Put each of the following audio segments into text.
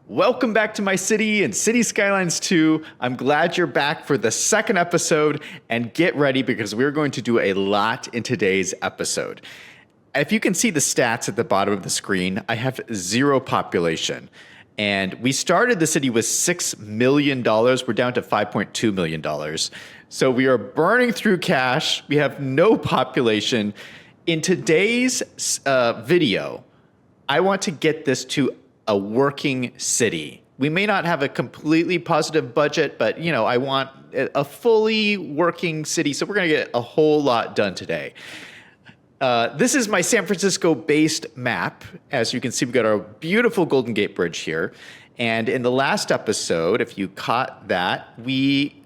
Welcome back to my city and Cities Skylines 2. I'm glad you're back for the second episode, and get ready because we're going to do a lot in today's episode. If you can see the stats at the bottom of the screen, I have zero population. And we started the city with $6 million. We're down to $5.2 million. So we are burning through cash. We have no population. In today's video, I want to get this to a working city. We may not have a completely positive budget, but I want a fully working city. So we're going to get a whole lot done today. This is my San Francisco-based map. As you can see, we've got our beautiful Golden Gate Bridge here. And in the last episode, if you caught that, we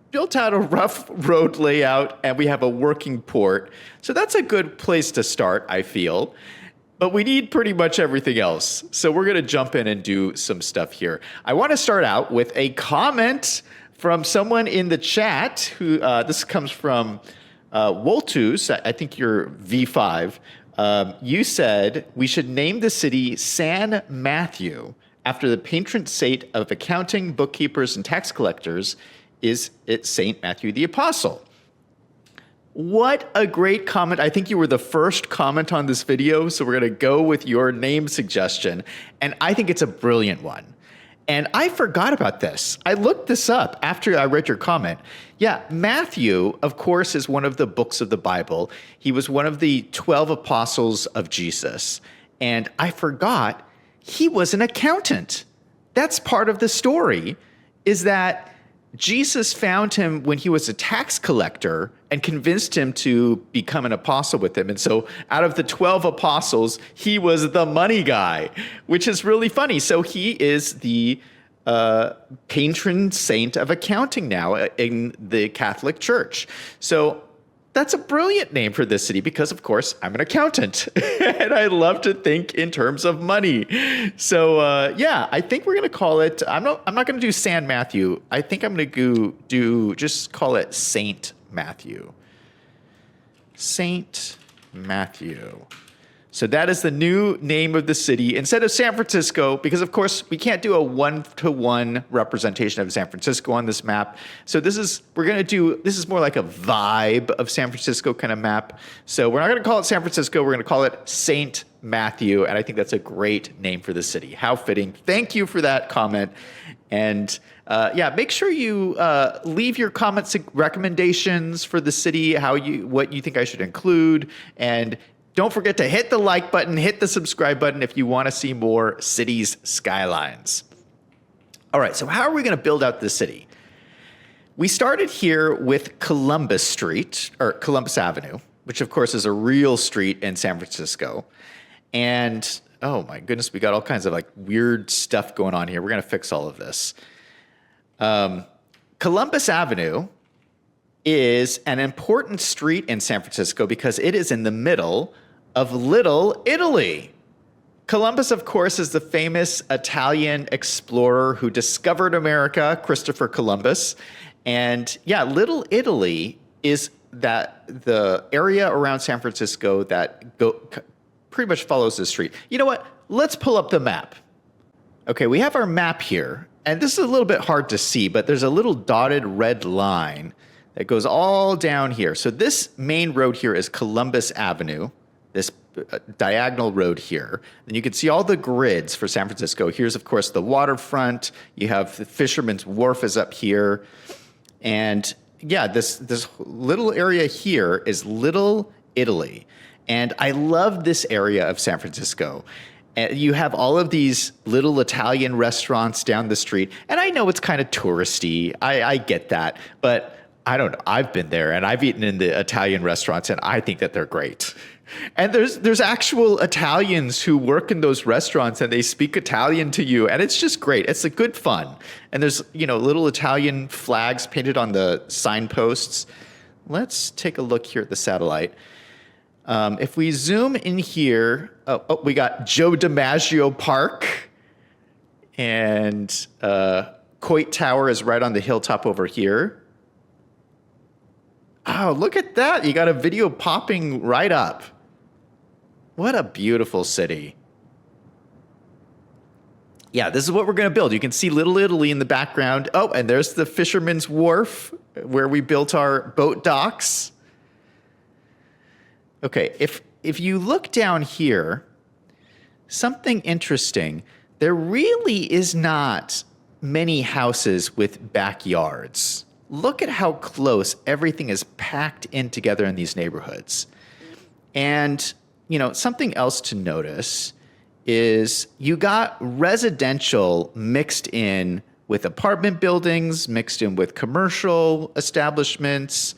built out a rough road layout and we have a working port. So that's a good place to start, I feel. But we need pretty much everything else. So we're going to jump in and do some stuff here. I want to start out with a comment from someone in the chat who this comes from Woltus. I think you're V5. You said we should name the city San Matthew after the patron saint of accounting, bookkeepers, and tax collectors. Is it Saint Matthew the Apostle? What a great comment. I think you were the first comment on this video, so we're going to go with your name suggestion. And I think it's a brilliant one. And I forgot about this. I looked this up after I read your comment. Yeah, Matthew, of course, is one of the books of the Bible. He was one of the 12 apostles of Jesus. And I forgot he was an accountant. That's part of the story, is that Jesus found him when he was a tax collector and convinced him to become an apostle with him. And so out of the 12 apostles, he was the money guy, which is really funny. So he is the patron saint of accounting now in the Catholic Church. So that's a brilliant name for this city because, of course, I'm an accountant and I love to think in terms of money. So, yeah, I think we're going to call it, I'm not going to do San Matthew. I think I'm going to just call it Saint Matthew. Saint Matthew. So that is the new name of the city instead of San Francisco, because of course we can't do a one-to-one representation of San Francisco on this map. So this is more like a vibe of San Francisco kind of map. So we're not going to call it San Francisco. We're going to call it Saint Matthew. And I think that's a great name for the city. How fitting. Thank you for that comment. And yeah, make sure you leave your comments, recommendations for the city, what you think I should include, and don't forget to hit the like button, hit the subscribe button if you want to see more Cities Skylines. All right, so how are we going to build out this city? We started here with Columbus Street, or Columbus Avenue, which of course is a real street in San Francisco. And oh my goodness, we got all kinds of like weird stuff going on here. We're going to fix all of this. Columbus Avenue is an important street in San Francisco because it is in the middle of Little Italy. Columbus, of course, is the famous Italian explorer who discovered America, Christopher Columbus. And yeah, Little Italy is the area around San Francisco that pretty much follows this street. You know what? Let's pull up the map. Okay, we have our map here. And this is a little bit hard to see, but there's a little dotted red line that goes all down here. So this main road here is Columbus Avenue, this diagonal road here. And you can see all the grids for San Francisco. Here's, of course, the waterfront. You have the Fisherman's Wharf is up here. And yeah, this little area here is Little Italy. And I love this area of San Francisco. And you have all of these little Italian restaurants down the street. And I know it's kind of touristy. I get that. But I don't know. I've been there and I've eaten in the Italian restaurants and I think that they're great. And there's actual Italians who work in those restaurants and they speak Italian to you. And it's just great. It's a good fun. And there's, little Italian flags painted on the signposts. Let's take a look here at the satellite. If we zoom in here, we got Joe DiMaggio Park and Coit Tower is right on the hilltop over here. Oh, look at that. You got a video popping right up. What a beautiful city. Yeah, this is what we're going to build. You can see Little Italy in the background. Oh, and there's the Fisherman's Wharf where we built our boat docks. Okay, if you look down here, something interesting, there really is not many houses with backyards. Look at how close everything is packed in together in these neighborhoods. And, you know, something else to notice is you got residential mixed in with apartment buildings, mixed in with commercial establishments.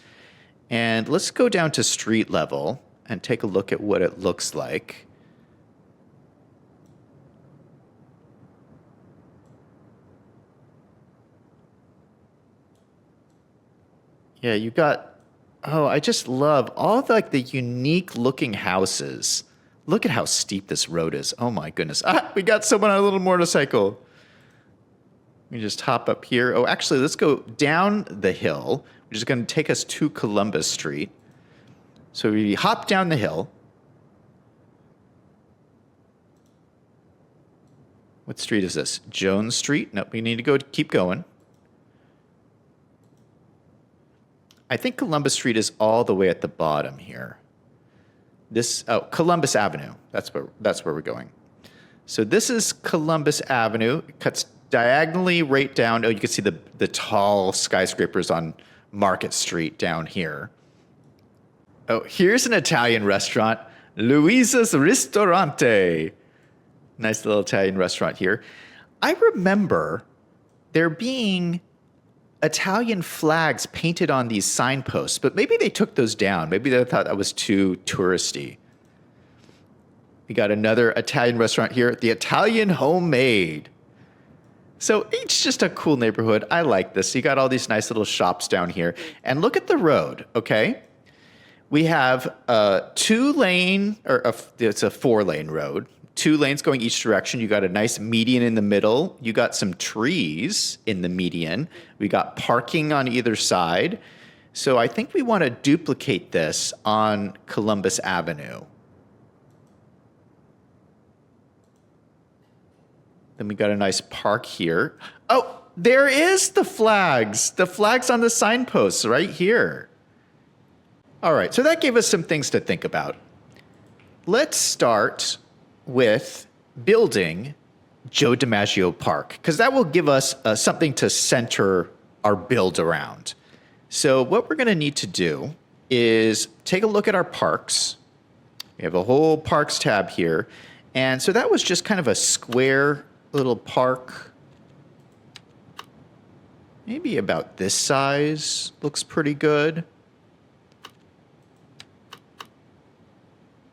And let's go down to street level and take a look at what it looks like. Yeah, you got, oh, I just love all the unique looking houses. Look at how steep this road is. Oh my goodness. Ah, we got someone on a little motorcycle. We just hop up here. Oh, actually, let's go down the hill, which is going to take us to Columbus Street. So we hop down the hill. What street is this? Jones Street? Nope, we need to go keep going. I think Columbus Street is all the way at the bottom here. Columbus Avenue. That's where we're going. So this is Columbus Avenue. It cuts diagonally right down. Oh, you can see the tall skyscrapers on Market Street down here. Oh, here's an Italian restaurant, Luisa's Ristorante. Nice little Italian restaurant here. I remember there being Italian flags painted on these signposts, but maybe they took those down. Maybe they thought that was too touristy. We got another Italian restaurant here, the Italian Homemade. So it's just a cool neighborhood. I like this. You got all these nice little shops down here. And look at the road, okay? We have a 2-lane, it's a 4-lane road. 2 lanes going each direction. You got a nice median in the middle. You got some trees in the median. We got parking on either side. So I think we want to duplicate this on Columbus Avenue. Then we got a nice park here. Oh, there is the flags. The flags on the signposts right here. All right, so that gave us some things to think about. Let's start with building Joe DiMaggio Park, because that will give us something to center our build around. So what we're going to need to do is take a look at our parks. We have a whole parks tab here. And so that was just kind of a square little park. Maybe about this size. Looks pretty good.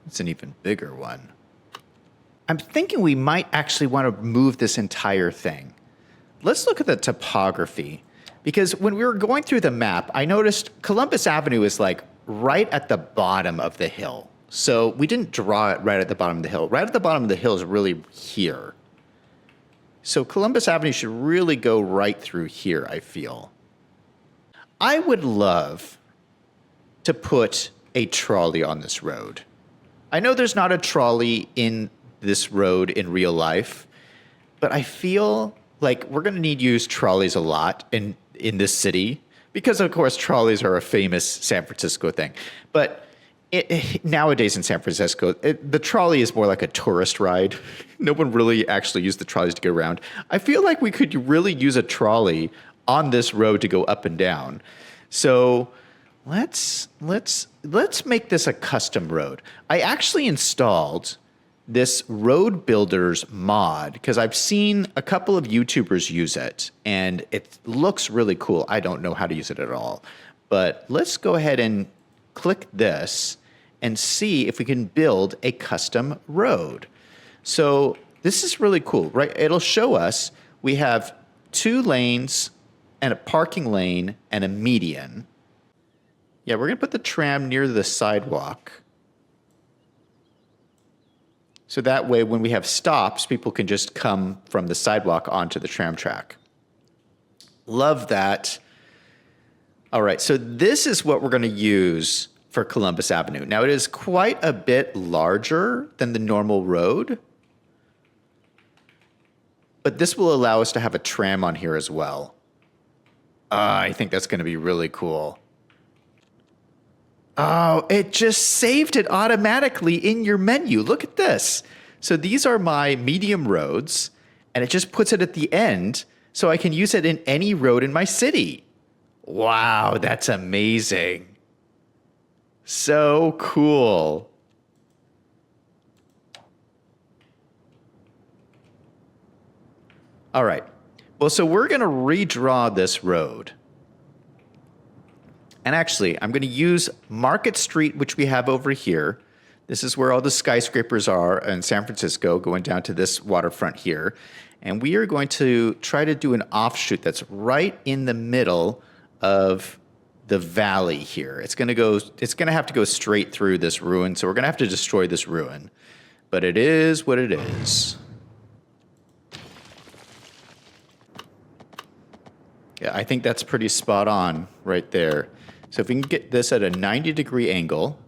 It's an even bigger one. I'm thinking we might actually want to move this entire thing. Let's look at the topography, because when we were going through the map, I noticed Columbus Avenue is like right at the bottom of the hill. So we didn't draw it right at the bottom of the hill. Right at the bottom of the hill is really here. So Columbus Avenue should really go right through here, I feel. I would love to put a trolley on this road. I know there's not a trolley in this road in real life, but I feel like we're going to need to use trolleys a lot in this city because, of course, trolleys are a famous San Francisco thing. But nowadays in San Francisco, the trolley is more like a tourist ride. No one really actually used the trolleys to go around. I feel like we could really use a trolley on this road to go up and down. So let's make this a custom road. I actually installed this road builders mod because I've seen a couple of YouTubers use it and it looks really cool. I don't know how to use it at all, but let's go ahead and click this and see if we can build a custom road. So this is really cool, right? It'll show us we have 2 lanes and a parking lane and a median. Yeah, we're gonna put the tram near the sidewalk. So that way, when we have stops, people can just come from the sidewalk onto the tram track. Love that. All right, so this is what we're going to use for Columbus Avenue. Now, it is quite a bit larger than the normal road, but this will allow us to have a tram on here as well. I think that's going to be really cool. Oh, it just saved it automatically in your menu. Look at this. So these are my medium roads, and it just puts it at the end so I can use it in any road in my city. Wow, that's amazing. So cool. All right. Well, so we're going to redraw this road. And actually, I'm going to use Market Street, which we have over here. This is where all the skyscrapers are in San Francisco, going down to this waterfront here. And we are going to try to do an offshoot that's right in the middle of the valley here. It's going to have to go straight through this ruin, so we're going to have to destroy this ruin. But it is what it is. Yeah, I think that's pretty spot on right there. So if we can get this at a 90-degree angle.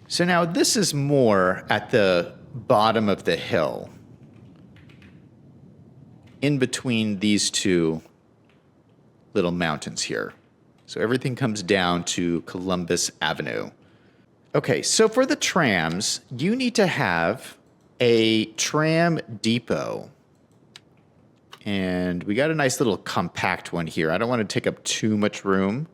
So now this is more at the bottom of the hill, in between these two little mountains here. So everything comes down to Columbus Avenue. Okay, so for the trams, you need to have a tram depot. And we got a nice little compact one here. I don't want to take up too much room.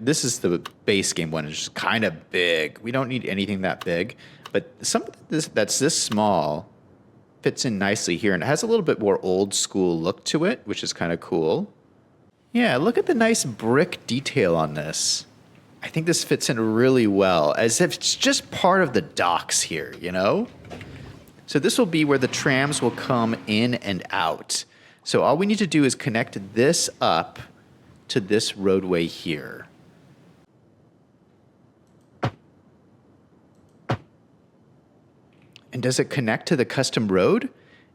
This is the base game one. It's just kind of big. We don't need anything that big. But something that's this small fits in nicely here. And it has a little bit more old school look to it, which is kind of cool. Yeah, look at the nice brick detail on this. I think this fits in really well, as if it's just part of the docks here, you know? So this will be where the trams will come in and out. So all we need to do is connect this up to this roadway here. And does it connect to the custom road?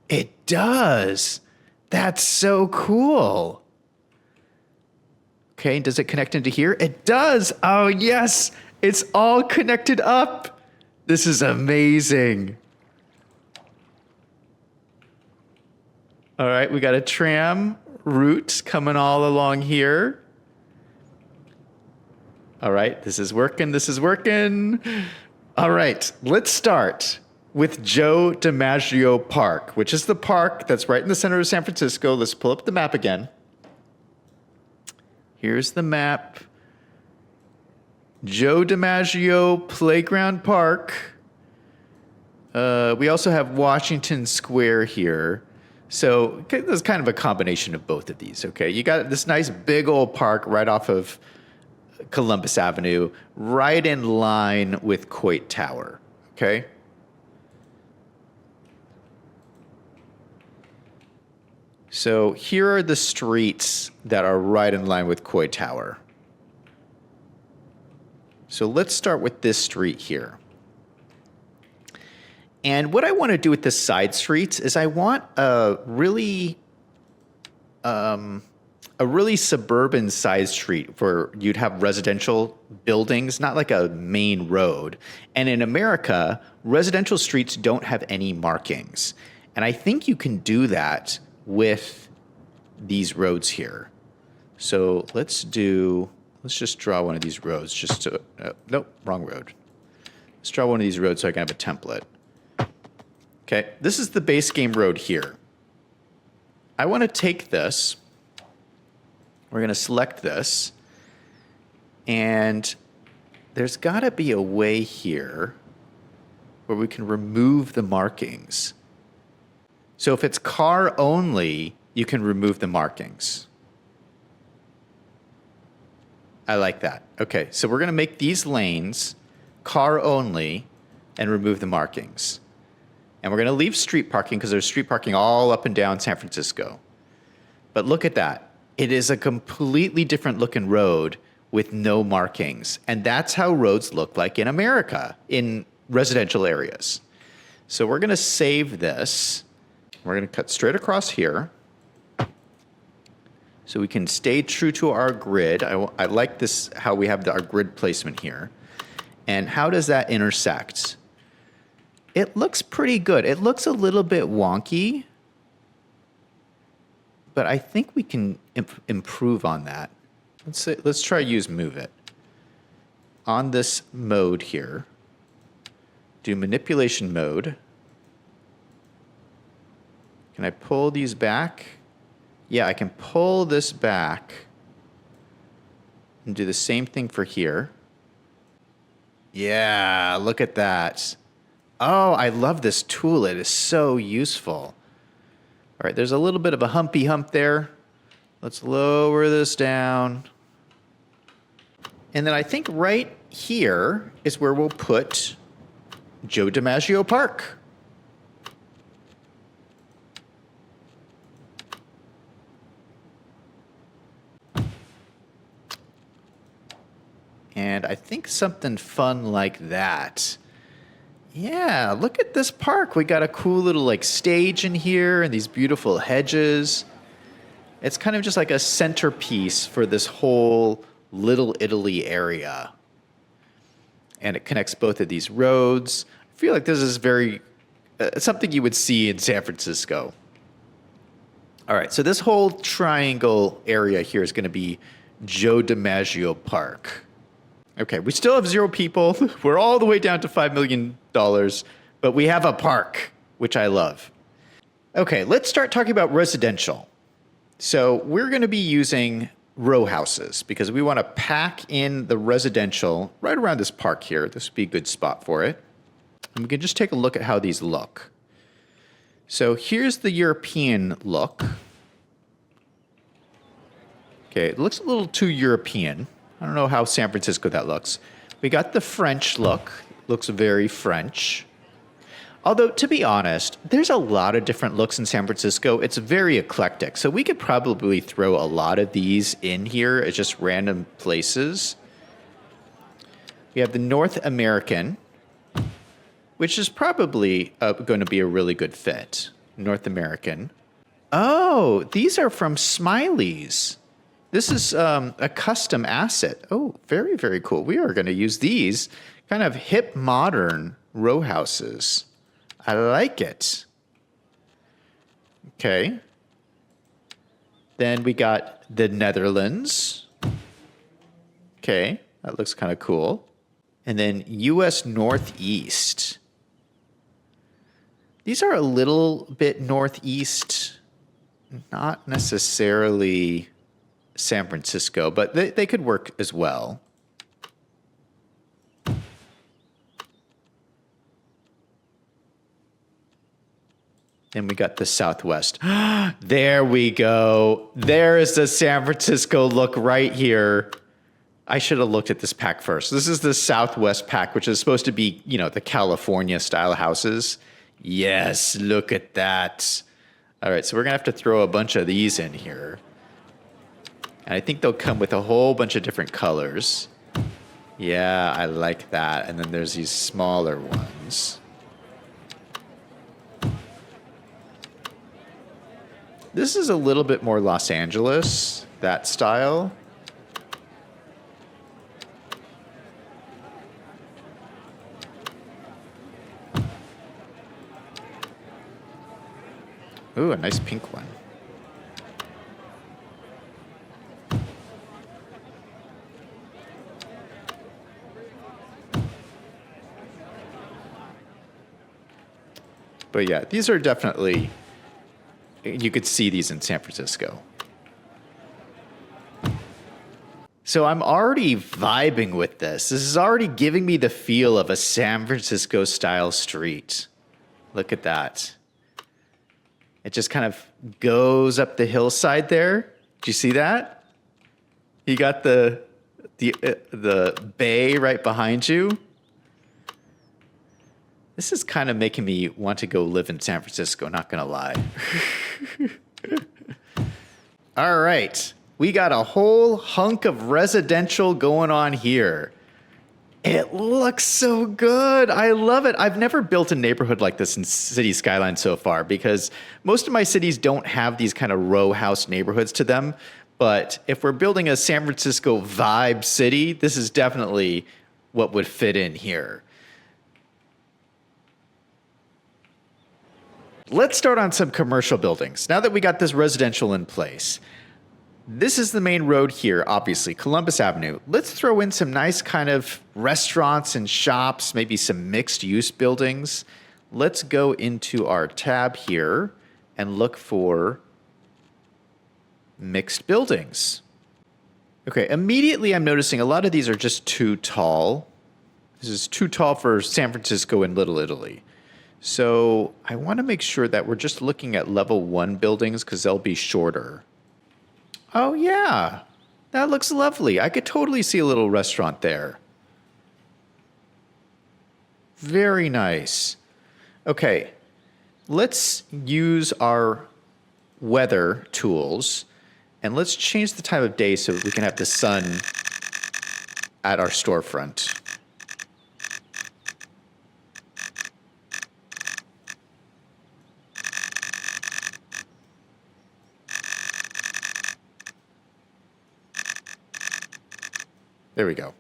It does. That's so cool. Okay, does it connect into here? It does. Oh, yes. It's all connected up. This is amazing. All right, we got a tram route coming all along here. All right, this is working. This is working. All right, let's start with Joe DiMaggio Park, which is the park that's right in the center of San Francisco. Let's pull up the map again. Here's the map. Joe DiMaggio Playground Park. We also have Washington Square here. So there's kind of a combination of both of these, okay? You got this nice big old park right off of Columbus Avenue, right in line with Coit Tower, okay? So here are the streets that are right in line with Coit Tower. So let's start with this street here. And what I want to do with the side streets is I want a really suburban side street where you'd have residential buildings, not like a main road. And in America, residential streets don't have any markings. And I think you can do that with these roads here. So let's just draw one of these roads just to, nope, wrong road. Let's draw one of these roads so I can have a template. Okay, this is the base game road here. I want to take this. We're going to select this. And there's got to be a way here where we can remove the markings. So if it's car only, you can remove the markings. I like that. Okay, so we're going to make these lanes car only and remove the markings. And we're going to leave street parking because there's street parking all up and down San Francisco. But look at that. It is a completely different looking road with no markings. And that's how roads look like in America, in residential areas. So we're going to save this. We're going to cut straight across here. So we can stay true to our grid. I like this, how we have our grid placement here. And how does that intersect? It looks pretty good. It looks a little bit wonky, but I think we can improve on that. Let's try use move it. On this mode here, do manipulation mode. Can I pull these back? Yeah, I can pull this back and do the same thing for here. Yeah, look at that. Oh, I love this tool. It is so useful. All right, there's a little bit of a humpy hump there. Let's lower this down. And then I think right here is where we'll put Joe DiMaggio Park. And I think something fun like that. Yeah, look at this park. We got a cool little like stage in here and these beautiful hedges. It's kind of just like a centerpiece for this whole Little Italy area. And it connects both of these roads. I feel like this is very something you would see in San Francisco. All right, so this whole triangle area here is going to be Joe DiMaggio Park. Okay, we still have 0 people. We're all the way down to $5 million, but we have a park, which I love. Okay, let's start talking about residential. So we're going to be using row houses because we want to pack in the residential right around this park here. This would be a good spot for it. And we can just take a look at how these look. So here's the European look. Okay, it looks a little too European. I don't know how San Francisco that looks. We got the French look. Looks very French. Although, to be honest, there's a lot of different looks in San Francisco. It's very eclectic. So we could probably throw a lot of these in here as just random places. We have the North American, which is probably going to be a really good fit. North American. Oh, these are from Smiley's. This is a custom asset. Oh, very, very cool. We are going to use these kind of hip, modern row houses. I like it. Okay. Then we got the Netherlands. Okay, that looks kind of cool. And then U.S. Northeast. These are a little bit northeast, not necessarily San Francisco, but they could work as well. And we got the Southwest. There we go. There is the San Francisco look right here. I should have looked at this pack first. This is the Southwest pack, which is supposed to be, you know, the California style houses. Yes, look at that. All right, so we're going to have to throw a bunch of these in here. And I think they'll come with a whole bunch of different colors. Yeah, I like that. And then there's these smaller ones. This is a little bit more Los Angeles, that style. Ooh, a nice pink one. But yeah, these are definitely, you could see these in San Francisco. So I'm already vibing with this. This is already giving me the feel of a San Francisco style street. Look at that. It just kind of goes up the hillside there. Do you see that? You got the bay right behind you. This is kind of making me want to go live in San Francisco, not gonna lie. All right, we got a whole hunk of residential going on here. It looks so good. I love it. I've never built a neighborhood like this in Cities Skylines so far because most of my cities don't have these kind of row house neighborhoods to them. But if we're building a San Francisco vibe city, this is definitely what would fit in here. let's start on some commercial buildings. Now that we got this residential in place, this is the main road here, obviously, Columbus Avenue. Let's throw in some nice kind of restaurants and shops, maybe some mixed use buildings. Let's go into our tab here and look for mixed buildings. Okay, immediately I'm noticing a lot of these are just too tall. This is too tall for San Francisco and Little Italy. So I want to make sure that we're just looking at level 1 buildings because they'll be shorter. Oh yeah, that looks lovely. I could totally see a little restaurant there. Very nice. Okay, let's use our weather tools and let's change the time of day so that we can have the sun at our storefront. There we go.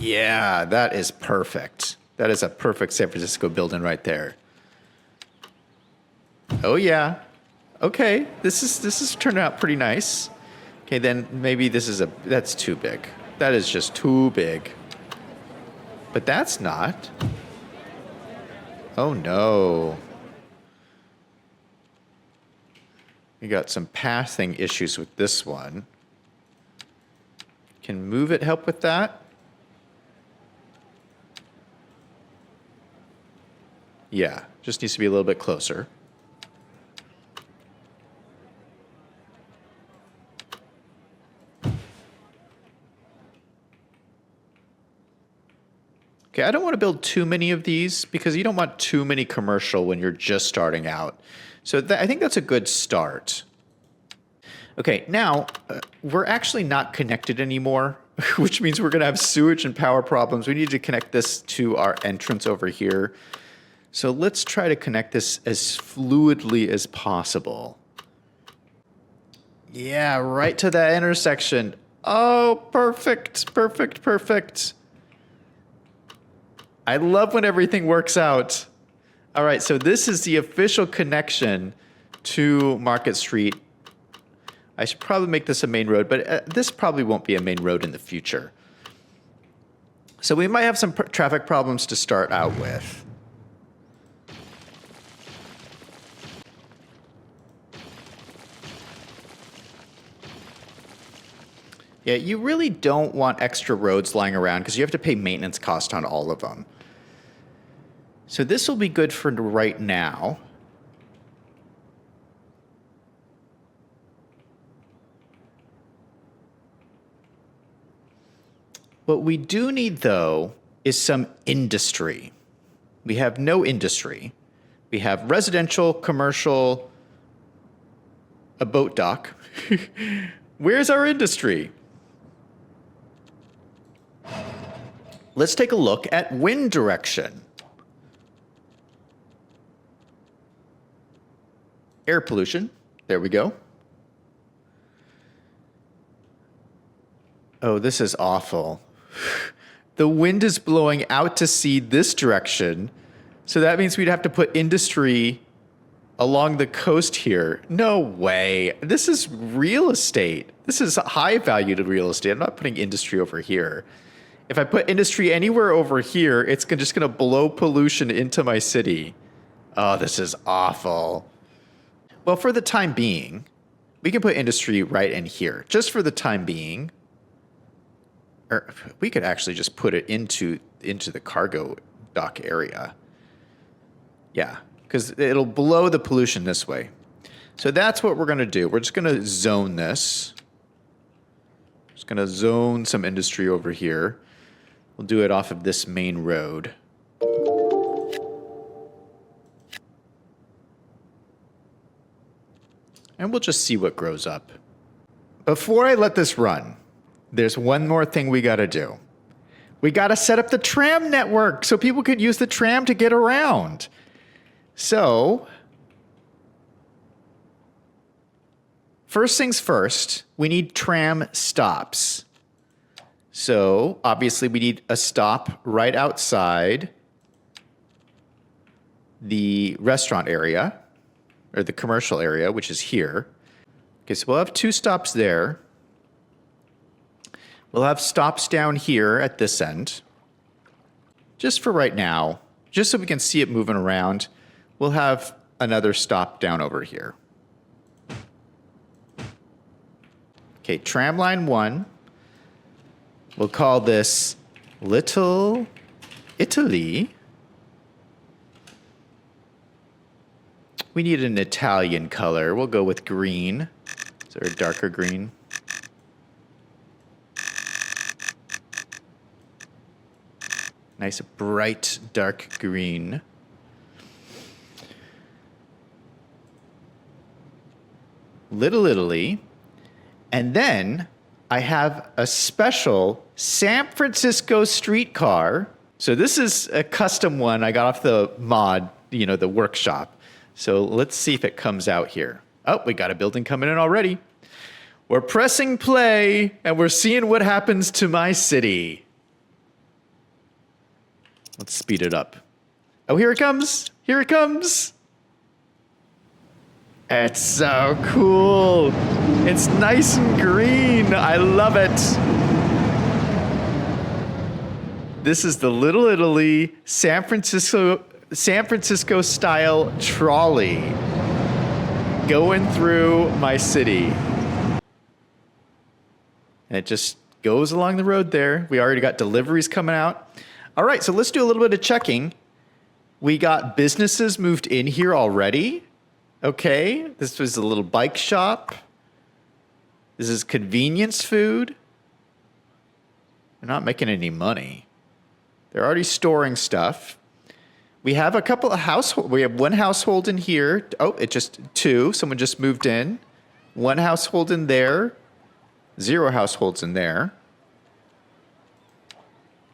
Yeah, that is perfect. That is a perfect San Francisco building right there. Oh yeah. Okay, this is turned out pretty nice. Okay, then maybe that's too big. That is just too big. But that's not. Oh no. We got some pathing issues with this one. Can Move It help with that? Yeah, just needs to be a little bit closer. Okay, I don't want to build too many of these because you don't want too many commercial when you're just starting out. So I think that's a good start. Okay, now we're actually not connected anymore, which means we're going to have sewage and power problems. We need to connect this to our entrance over here. So let's try to connect this as fluidly as possible. Yeah, right to that intersection. Oh, perfect, perfect, perfect. I love when everything works out. All right, so this is the official connection to Market Street. I should probably make this a main road, but this probably won't be a main road in the future. So we might have some traffic problems to start out with. Yeah, you really don't want extra roads lying around because you have to pay maintenance cost on all of them. So this will be good for right now. What we do need, though, is some industry. We have no industry. We have residential, commercial, a boat dock. Where's our industry? Let's take a look at wind direction. Air pollution. There we go. Oh, this is awful. The wind is blowing out to sea this direction. So that means we'd have to put industry along the coast here. No way. This is real estate. This is high valued real estate. I'm not putting industry over here. If I put industry anywhere over here, it's just going to blow pollution into my city. Oh, this is awful. Well, for the time being, we can put industry right in here. Just for the time being. Or we could actually just put it into the cargo dock area. Yeah, because it'll blow the pollution this way. So that's what we're going to do. We're just going to zone this. Just going to zone some industry over here. We'll do it off of this main road. And we'll just see what grows up. Before I let this run, there's one more thing we got to do. We got to set up the tram network so people could use the tram to get around. So, first things first, we need tram stops. So, obviously, we need a stop right outside the restaurant area, or the commercial area, which is here. Okay, so we'll have 2 stops there. We'll have stops down here at this end. Just for right now, just so we can see it moving around, we'll have another stop down over here. Okay, tram line 1. We'll call this Little Italy. We need an Italian color. We'll go with green. Is there a darker green? Nice bright dark green. Little Italy. And then I have a special San Francisco streetcar. So this is a custom one I got off the mod, the workshop. So let's see if it comes out here. Oh, we got a building coming in already. We're pressing play and we're seeing what happens to my city. Let's speed it up. Oh, here it comes. Here it comes. It's so cool. It's nice and green. I love it. This is the Little Italy San Francisco style trolley going through my city. And it just goes along the road there. We already got deliveries coming out. All right, so let's do a little bit of checking. We got businesses moved in here already. Okay, this was a little bike shop. This is convenience food. They're not making any money. They're already storing stuff. We have a couple of household. We have 1 household in here. Oh, it just 2. Someone just moved in. 1 household in there. 0 households in there.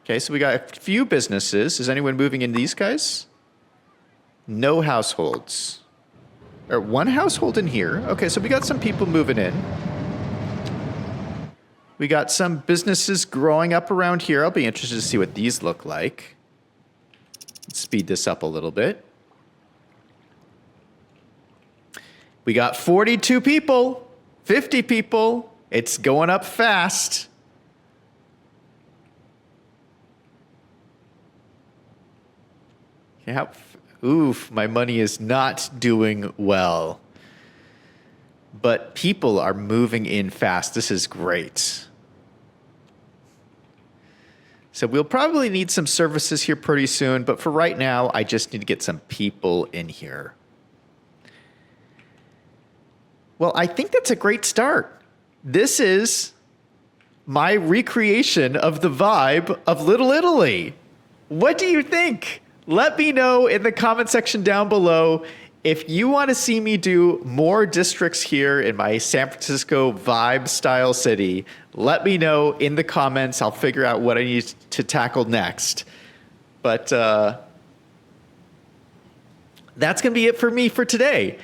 Okay, so we got a few businesses. Is anyone moving in these guys? No households. Or 1 household in here. Okay, so we got some people moving in. We got some businesses growing up around here. I'll be interested to see what these look like. Let's speed this up a little bit. We got 42 people, 50 people. It's going up fast. Yeah. Oof, my money is not doing well. But people are moving in fast. This is great. So we'll probably need some services here pretty soon, but for right now, I just need to get some people in here. Well, I think that's a great start. This is my recreation of the vibe of Little Italy. What do you think? Let me know in the comment section down below if you want to see me do more districts here in my San Francisco vibe style city. Let me know in the comments. I'll figure out what I need to tackle next. But that's going to be it for me for today.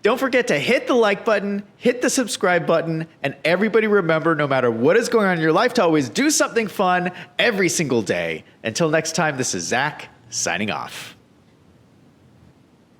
Don't forget to hit the like button, hit the subscribe button, and everybody remember, no matter what is going on in your life, to always do something fun every single day. Until next time, this is Zach signing off.